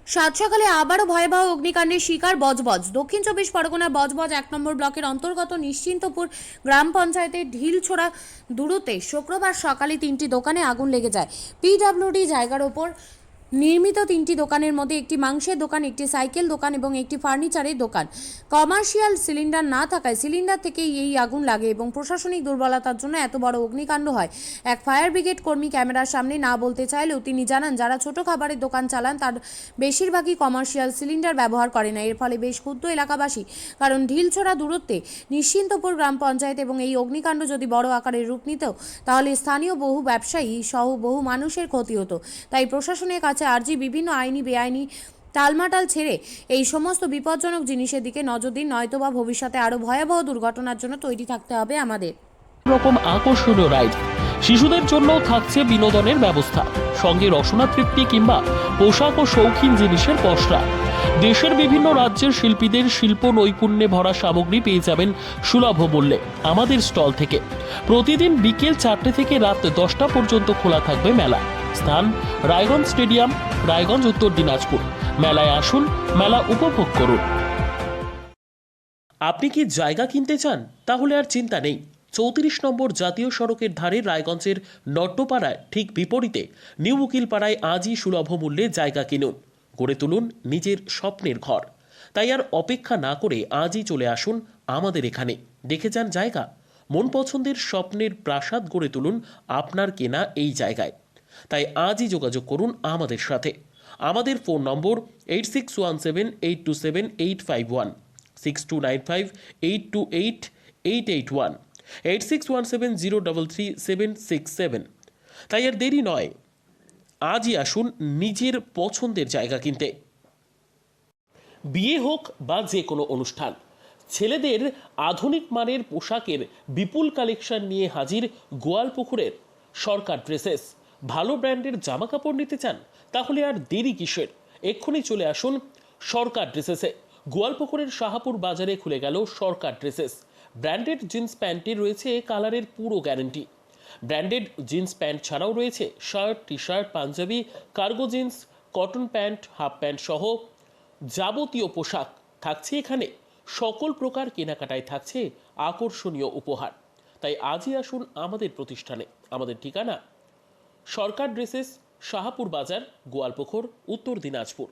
সাত সকালে আবারও ভয়াবহ অগ্নিকাণ্ডের শিকার বজবজ। দক্ষিণ চব্বিশ পরগনার বজবজ 1 নম্বর ব্লকের অন্তর্গত নিশ্চিন্তপুর গ্রাম পঞ্চায়েতের ঢিলছোড়া দূরত্বে শুক্রবার সকালে 3টি দোকানে আগুন লেগে যায়। পিডব্লিউডি জায়গার ওপর নির্মিত 3টি দোকানের মধ্যে একটি মাংসের দোকান, একটি সাইকেল দোকান এবং একটি ফার্নিচারের দোকান। কমার্শিয়াল সিলিন্ডার না থাকায় সিলিন্ডার থেকেই এই আগুন লাগে এবং প্রশাসনিক দুর্বলতার জন্য এত বড় অগ্নিকাণ্ড হয়। এক ফায়ার ব্রিগেড কর্মী ক্যামেরার সামনে না বলতে চাইলেও তিনি জানান, যারা ছোট খাবারের দোকান চালান তার বেশিরভাগই কমার্শিয়াল সিলিন্ডার ব্যবহার করে না। এর ফলে বেশ ক্ষুব্ধ এলাকাবাসী, কারণ ঢিলছোড়া দূরত্বে নিশ্চিন্তপুর গ্রাম পঞ্চায়েত এবং এই অগ্নিকাণ্ড যদি বড় আকারের রূপ নিত তাহলে স্থানীয় বহু ব্যবসায়ী সহ বহু মানুষের ক্ষতি হতো। তাই প্রশাসনের কাছে আর্জি, বিভিন্ন আইনি বেআইনি টালমাটাল ছেড়ে এই সমস্ত বিপজ্জনক জিনিসের দিকে নজর দিন, নয়তোবা ভবিষ্যতে আরও ভয়াবহ দুর্ঘটনার জন্য তৈরি থাকতে হবে আমাদের। রকম আকর্ষণীয় রাইড, শিশুদের জন্য থাকছে বিনোদনের ব্যবস্থা, সঙ্গে রসনা তৃপ্তি কিংবা পোশাক ও শৌখিন জিনিসের পসরা। দেশের বিভিন্ন রাজ্যের শিল্পীদের শিল্প নৈপুণ্যে ভরা সামগ্রী পেয়ে যাবেন সুলভ মূল্যে আমাদের স্টল থেকে। প্রতিদিন বিকেল 4টে থেকে রাত 10টা পর্যন্ত খোলা থাকবে মেলা। স্থান রায়গঞ্জ স্টেডিয়াম, রায়গঞ্জ, উত্তর দিনাজপুর। মেলায় আসুন, মেলা উপভোগ করুন। আপনি কি জায়গা কিনতে চান? তাহলে আর চিন্তা নেই। 34 নম্বর জাতীয় সড়কের ধারে রায়গঞ্জের নট্টপাড়ায় ঠিক বিপরীতে নিউ উকিলপাড়ায় আজই সুলভ মূল্যে জায়গা কিনুন, গড়ে তুলুন নিজের স্বপ্নের ঘর। তাই আর অপেক্ষা না করে আজই চলে আসুন আমাদের এখানে, দেখে যান জায়গা। মন পছন্দের স্বপ্নের প্রাসাদ গড়ে তুলুন আপনার কেনা এই জায়গায়। তাই আজই যোগাযোগ করুন আমাদের সাথে। আমাদের ফোন নম্বর 8617827851, 6295828881, 8617033767। তাই আর দেরি নয়, আজই আসুন নিজের পছন্দের জায়গা কিনতে। বিয়ে হোক বা যে কোনো অনুষ্ঠান, ছেলেদের আধুনিক মানের পোশাকের বিপুল কালেকশন নিয়ে হাজির গোয়ালপুকুরের সরকার ড্রেসেস। ভালো ব্র্যান্ডের জামা কাপড় নিতে চান? তাহলে আর দেরি কিসের? এক্ষুনি চলে আসুন সরকার ড্রেসেসে। গোয়ালপুকুরের শাহাপুর বাজারে খুলে গেল সরকার ড্রেসেস। ব্র্যান্ডেড জিন্স প্যান্টে রয়েছে কালারের পুরো গ্যারেন্টি। ব্র্যান্ডেড জিন্স প্যান্ট ছাড়াও রয়েছে শার্ট, টি শার্ট, পাঞ্জাবি, cargo jeans, cotton pant, half pant সহ যাবতীয় পোশাক থাকছে এখানে। সকল প্রকার কেনাকাটায় থাকছে আকর্ষণীয় উপহার। তাই আজই আসুন আমাদের প্রতিষ্ঠানে। আমাদের ঠিকানা সরকার ড্রেসেস, শাহাপুর বাজার, গোয়ালপুকুর, উত্তর দিনাজপুর।